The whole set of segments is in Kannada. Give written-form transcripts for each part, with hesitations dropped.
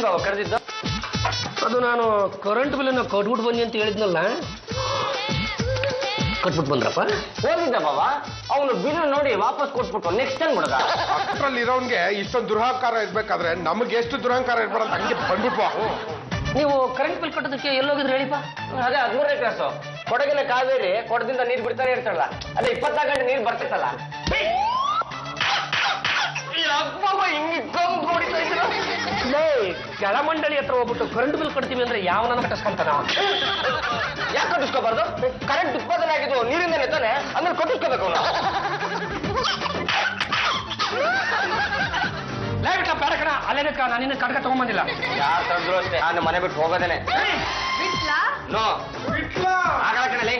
ಬಾಬಾ ಕರೆದಿದ್ದ? ಅದು ನಾನು ಕರೆಂಟ್ ಬಿಲ್ ಕಟ್ಬಿಟ್ಟು ಬನ್ನಿ ಅಂತ ಹೇಳಿದ್ನಲ್ಲ, ಕಟ್ಬಿಟ್ಟು ಬಂದ್ರಪ್ಪ? ಹೋಗಿದ್ದ ಬಾಬಾ, ಅವನು ಬಿಲ್ ನೋಡಿ ವಾಪಸ್ ಕೊಟ್ಬಿಟ್ಟು ನೆಕ್ಸ್ಟ್ ಟೈಮ್ ಬಿಡದ. ಅಷ್ಟರಲ್ಲಿ ಇರೋನ್ಗೆ ಇಷ್ಟೊಂದು ದುರಹಂಕಾರ ಇರ್ಬೇಕಾದ್ರೆ ನಮಗೆ ಎಷ್ಟು ದುರಹಂಕಾರ ಇರ್ಬಾರ್ದು ಹಂಗೆ ಬಂದ್ಬಿಟ್ವಾ? ನೀವು ಕರೆಂಟ್ ಬಿಲ್ ಕಟ್ಟೋದಕ್ಕೆ ಎಲ್ಲೋಗಿದ್ರೆ ಹೇಳಿಪ್ಪ? ಅದೇ 13ನೇ ಕ್ಲಾಸು. ಕೊಡಗಿನ ಕಾವೇರಿ ಕೊಡದಿಂದ ನೀರು ಬಿಡ್ತಾನೆ ಇರ್ತಾರಲ್ಲ, ಅದೇ 24 ಗಂಟೆ ನೀರು ಬರ್ತಿತ್ತಲ್ಲ. ಜಲಮಂಡಳಿ ಹತ್ರ ಹೋಗ್ಬಿಟ್ಟು ಕರೆಂಟ್ ಬಿಲ್ ಕಟ್ತೀವಿ ಅಂದ್ರೆ ಯಾವ ನನ್ನ ಕಟ್ಟಿಸ್ಕೊಂತಾನ? ಯಾಕೆ ಕಟ್ಟಿಸ್ಕೋಬಾರ್ದು? ಕರೆಂಟ್ ಉತ್ಪಾದನೆ ಆಗಿದ್ದು ನೀರಿಂದನೇ ತಾನೆ, ಅಂದ್ರೆ ಕಟ್ಟಿಸ್ಕೋಬೇಕು ಅವನು. ಬೇಡಕಣ ಅಲ್ಲೇ ನಾನು ನಿನ್ನ ಕಡ್ಗ ತಗೊಂಬಂದಿಲ್ಲ. ಯಾರು ತಂದ್ರು ಅಷ್ಟೇ, ನಾನು ಮನೆ ಬಿಟ್ಟು ಹೋಗೋದೇನೆ. ನೋ ಆಗಲೇ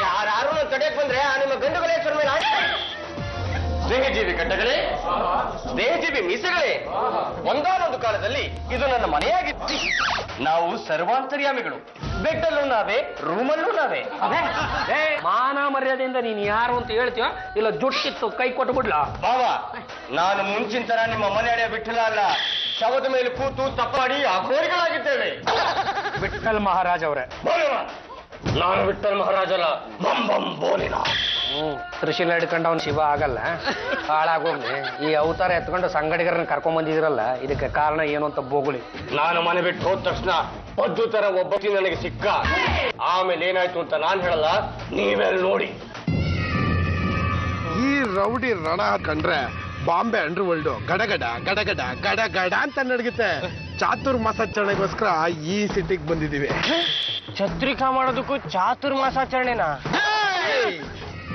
ಯಾರು ತಡೆಯಕ್ ಬಂದ್ರೆ ನಿಮ್ಮ ಗಂಡುಗಳೇಶ್ವರ ಮೇಲೆ ಸ್ನೇಹಜೀವಿ ಗಡ್ಡಗಳೇ, ಸ್ನೇಹಜೀವಿ ಮೀಸೆಗಳೇ, ಒಂದಾನೊಂದು ಕಾಲದಲ್ಲಿ ಇದು ನನ್ನ ಮನೆಯಾಗಿತ್ತು. ನಾವು ಸರ್ವಾಂತರ್ಯಾಮಿಗಳು, ಬೆಡ್ಡಲ್ಲೂ ನಾವೇ, ರೂಮಲ್ಲೂ ನಾವೇ. ಮಾನ ಮರ್ಯಾದೆಯಿಂದ ನೀನ್ ಯಾರು ಅಂತ ಹೇಳ್ತೀಯ, ಇಲ್ಲ ಜುಟ್ಟಿತ್ತು ಕೈ ಕೊಟ್ಟು ಬಿಡ್ಲಾ? ಬಾವಾ, ನಾನು ಮುಂಚಿನ ತರ ನಿಮ್ಮ ಮನೆ ಅಡಿಯ ಬಿಟ್ಟಲ್ಲ ಅಲ್ಲ, ಶವದ ಮೇಲೆ ಕೂತು ತಪ್ಪಾಡಿ ಅಘೋರಿಗಳಾಗಿದ್ದೇವೆ. ವಿಠಲ್ ಮಹಾರಾಜ್ ಅವರೇ. ನಾನು ವಿಠಲ್ ಮಹಾರಾಜ್ ಅಲ್ಲ, ಬಂ ಬಂ ಬೋಲಿನ. ತ್ರಿಶೂಲ ಹಿಡ್ಕೊಂಡು ಅವ್ನು ಶಿವ ಆಗಲ್ಲ, ಹಾಳಾಗೋಗ್ಲಿ. ಈ ಅವತಾರ ಎತ್ಕೊಂಡು ಸಂಗಡಿಗರನ್ನ ಕರ್ಕೊಂಡ್ ಬಂದಿದಿರಲ್ಲ, ಇದಕ್ಕೆ ಕಾರಣ ಏನು ಅಂತ ಬೋಗುಳಿ. ನಾನು ಮನೆ ಬಿಟ್ಟು ಹೋದ ತಕ್ಷಣ ಪದ್ದು ತರ ಒಬ್ಬತಿ ನನಗೆ ಸಿಕ್ಕ. ಆಮೇಲೆ ಏನಾಯ್ತು ಅಂತ ನಾನ್ ಹೇಳಲ್ಲ, ನೀವೆಲ್ಲ ನೋಡಿ. ಈ ರೌಡಿ ರಣ ಕಂಡ್ರೆ ಬಾಂಬೆ ಅಂಡರ್ ವರ್ಲ್ಡ್ ಗಡಗಡ ಗಡಗಡ ಗಡಗಡ ಅಂತ ನಡಗುತ್ತೆ. ಚಾತುರ್ಮಾಸಾಚರಣೆಗೋಸ್ಕರ ಈ ಸಿಟಿಗೆ ಬಂದಿದ್ದೀವಿ. ಛತ್ರಿಕಾ ಮಾಡೋದಕ್ಕೂ ಚಾತುರ್ಮಾಸಾಚರಣೆನಾ?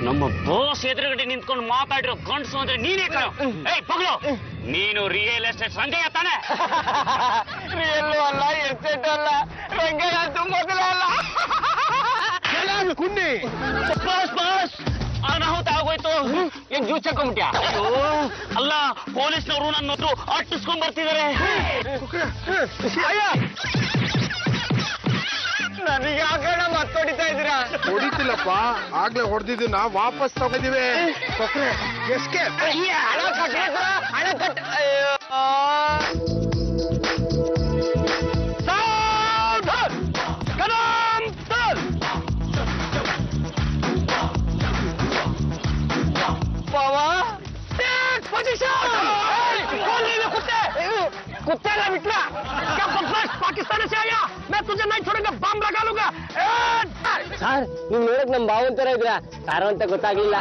ನಮ್ಮ ಬೋಸ್ ಎದುರುಗಡೆ ನಿಂತ್ಕೊಂಡು ಮಾತಾಡಿರೋ ಗಂಡಸು ಅಂದ್ರೆ ನೀನೇ ಕಣೋ. ಏಯ್ ಪಗ್ಲು, ನೀನು ರಿಯಲ್ ಎಸ್ಟೇಟ್ ಸಂಜಯ ತಾನೆ? ರಿಯಲ್ಲು ಅಲ್ಲ, ಎಸ್ಟೇಟ್ ಅಲ್ಲ, ರಂಗಯ್ಯ ಮೊದಲ ಅಲ್ಲ. ಕುನ್ನಿ ಬಾಸ್ ಬಾಸ್, ಅನಾಹುತ ಆಗೋಯ್ತು. ಏನ್ ಜ್ಯೂಸ್ ಹಾಕೊಂಡ್ಬಿಟ್ಯಾ? ಅಯ್ಯೋ ಅಲ್ಲ, ಪೊಲೀಸ್ನವರು ನನ್ನ ಹತ್ರ ಅಟ್ಟಿಸ್ಕೊಂಡ್ ಬರ್ತಿದ್ದಾರೆ. ನನಗೆ ಯಾಕಣ್ಣ ಮತ್ತೊಡಿತಾ ಇದ್ದೀರಾ? ಹೊಡಿತಿಲ್ಲಪ್ಪ, ಆಗ್ಲೇ ಹೊಡೆದಿದ್ದನ್ನ ವಾಪಸ್ ತಗೊಂಡಿವೆ. ಎಸ್ಕೆ ಹಣ ಕಟ್ಟಿದ್ರ, ಹಣ ಕಟ್ಟ. ಅಯ್ಯೋ कुत्ते ना मित्रा, क्या बदमाश पाकिस्तान से आया? मैं तुझे नहीं छोड़ूंगा, बम लगा लूंगा. ಸರ್, ನೀವು ನೋಡಕ್ ನಮ್ ಬಾವನ್ ತರ ಇದ್ರ, ಯಾರು ಅಂತ ಗೊತ್ತಾಗ್ಲಿಲ್ಲ.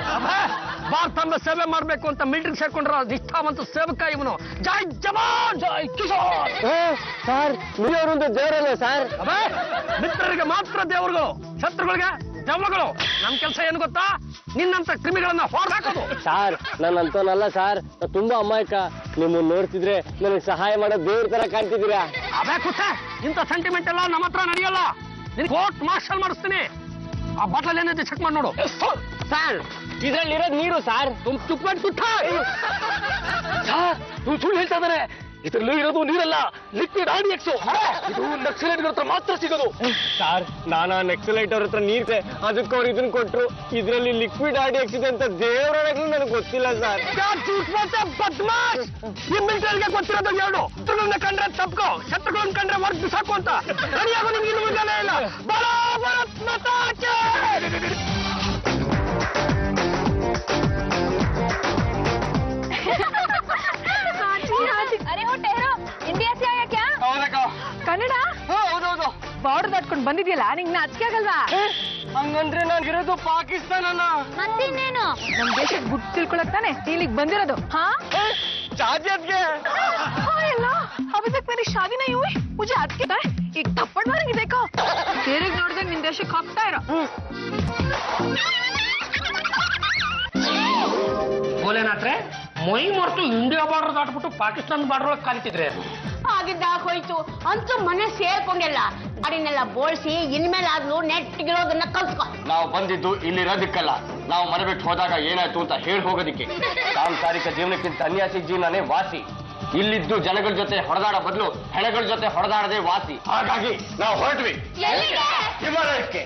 ಭಾರತದ ಸೇವೆ ಮಾಡ್ಬೇಕು ಅಂತ ಮಿಲಿಟರಿ ಸೇರ್ಕೊಂಡ್ರ ನಿಷ್ಠಾವಂತ ಸೇವಕ ಇವನು. ಜೈ ಜವಾನ್ ಜೈ ಕಿಶೋರ್. ಸರ್, ನೀವರೊಂದು ದೇವರಲ್ಲ ಸರ್? ಮಿತ್ರರಿಗೆ ಮಾತ್ರ ದೇವರುಗಳು, ಶತ್ರುಗಳಿಗೆ ದೆವ್ವಗಳು. ನಮ್ ಕೆಲಸ ಏನು ಗೊತ್ತಾ? ನಿನ್ನಂತ ಕ್ರಿಮಿಗಳನ್ನ ಹೊರಹಾಕೋದು. ಸರ್, ನನ್ನಂತವನಲ್ಲ ಸರ್, ತುಂಬಾ ಅಮಾಯಕ. ನಿಮ್ಮನ್ನ ನೋಡ್ತಿದ್ರೆ ನನಗೆ ಸಹಾಯ ಮಾಡೋ ದೇವ್ರ ತರ ಕಾಣ್ತಿದ್ದೀರಾ. ಅದೇ ಖುಷಿ, ಇಂಥ ಸೆಂಟಿಮೆಂಟ್ ಎಲ್ಲ ನಮ್ಮ ಹತ್ರ ನಡೆಯಲ್ಲ. ನಿನ್ ಕೋರ್ಟ್ ಮಾರ್ಷಲ್ ಮಾಡಿಸ್ತೀನಿ. ಆ ಬಾಟಲ್ ಏನಿದೆ ಚೆಕ್ ಮಾಡಿ ನೋಡು. ಸರ್, ಇದ್ರಲ್ಲಿರೋದು ನೀರು ಸರ್. ತುಪ್ಪ ಸರ್, ಸುಳ್ಳು ಹೇಳ್ತಾ ಇದಾರೆ. ಇದರಲ್ಲಿ ಇರೋದು ನೀರಲ್ಲ, ಲಿಕ್ವಿಡ್ ಆರ್ಡಿಎಕ್ಸ್. ಇದು ನಕ್ಸಲೈಟ್ಗಳ ಹತ್ರ ಮಾತ್ರ ಸಿಗೋದು. ಸರ್, ನಾನು ನಕ್ಸಲೈಟ್ ಅವ್ರ ಹತ್ರ ನೀರ್ತೆ, ಅದಕ್ಕೆ ಅವ್ರು ಇದನ್ನ ಕೊಟ್ರು. ಇದರಲ್ಲಿ ಲಿಕ್ವಿಡ್ ಆರ್ಡಿಎಕ್ಸ್ ಇದೆ ಅಂತ ದೇವರೊಳಗೂ ನನಗೆ ಗೊತ್ತಿಲ್ಲ ಸರ್. ಬದ್ಮಾಶ್, ಈ ಮಿಲಿಟರಿಗೆ ಗೊತ್ತಿರೋದು ಎರಡು. ಶತ್ರುಗಳನ್ನ ಕಂಡ್ರೆ ತಪ್ಕೋ, ಶತ್ರುಗಳನ್ನ ಕಂಡ್ರೆ ಹೊರಗೆ ಬಿಸಾಕು ಅಂತ. ಸರಿಯಾಗೋ ನಿಮ್ಗೆ ಇನ್ನು ಮುಂಜಾನೆ ಇಲ್ಲ. ಬರೋ ಭಾರತ್ ಮಾತಾ ಕಿ. अरे वो ठहरो, इंडिया से आया क्या? कन्नಡ? ಹೌದೌದು. ಬಾರ್ಡರ್ ದಾಟ್ಕೊಂಡು ಬಂದಿದ್ಯಲ್ಲ, ನಿಂಗೆ ನಾಚಿಕೆ ಆಗಲ್ವಾ? ಹಂಗಂದ್ರೆ ನಾನಿರೋದು ಪಾಕಿಸ್ತಾನ. ಮತ್ತಿನ್ನೇನು? ನಮ್ ದೇಶದ ಗುಟ್ಟು ತಿಳ್ಕೊಳಕ್ ತಾನೆ ಇಲ್ಲಿಗೆ ಬಂದಿರೋದು. हाँ शादी हेलो, अभी तक मेरी शादी नहीं हुई, मुझे आज के एक थप्पड़ मारेंगे देखो. तेरे ನೋಡಿದ್ರೆ ನಿನ್ ದೇಶಕ್ಕೆ ಹೋಗ್ತಾ ಇರೋ. ಬೋಲೆನಾಥ್ರೆ, ಮೈ ಮರೆತು ಇಂಡಿಯಾ ಬಾರ್ಡರ್ ದಾಟ್ಬಿಟ್ಟು ಪಾಕಿಸ್ತಾನ ಬಾರ್ಡರ್ ಒಳಗೆ ಕಾಲಿಟ್ಟಿದ್ರೆ ಆಗಿದ್ದಾಗೋಯ್ತು. ಅಂತೂ ಮನೆ ಸೇರ್ಕೊಂಡಿಲ್ಲ. ಗಾಡಿನೆಲ್ಲ ಬೋಳ್ಸಿ ಇನ್ಮೇಲಾದ್ರೂ ನೆಟ್ಗಿರೋದನ್ನ ಕಲ್ತ್ಕೊ. ನಾವು ಬಂದಿದ್ದು ಇಲ್ಲಿರೋದಕ್ಕಲ್ಲ, ನಾವು ಮನೆ ಬಿಟ್ಟು ಹೋದಾಗ ಏನಾಯ್ತು ಅಂತ ಹೇಳಿ ಹೋಗೋದಿಕ್ಕೆ. ಸಾಂಸಾರಿಕ ಜೀವನಕ್ಕಿಂತ ಸನ್ಯಾಸಿ ಜೀವನನೇ ವಾಸಿ. ಇಲ್ಲಿದ್ದು ಜನಗಳ ಜೊತೆ ಹೊಡೆದಾಡೋ ಬದಲು ಹೆಣಗಳ ಜೊತೆ ಹೊಡೆದಾಡದೆ ವಾಸಿ. ಹಾಗಾಗಿ ನಾವು ಹೊರಟ್ವಿ ಹಿಮಾಲಯಕ್ಕೆ.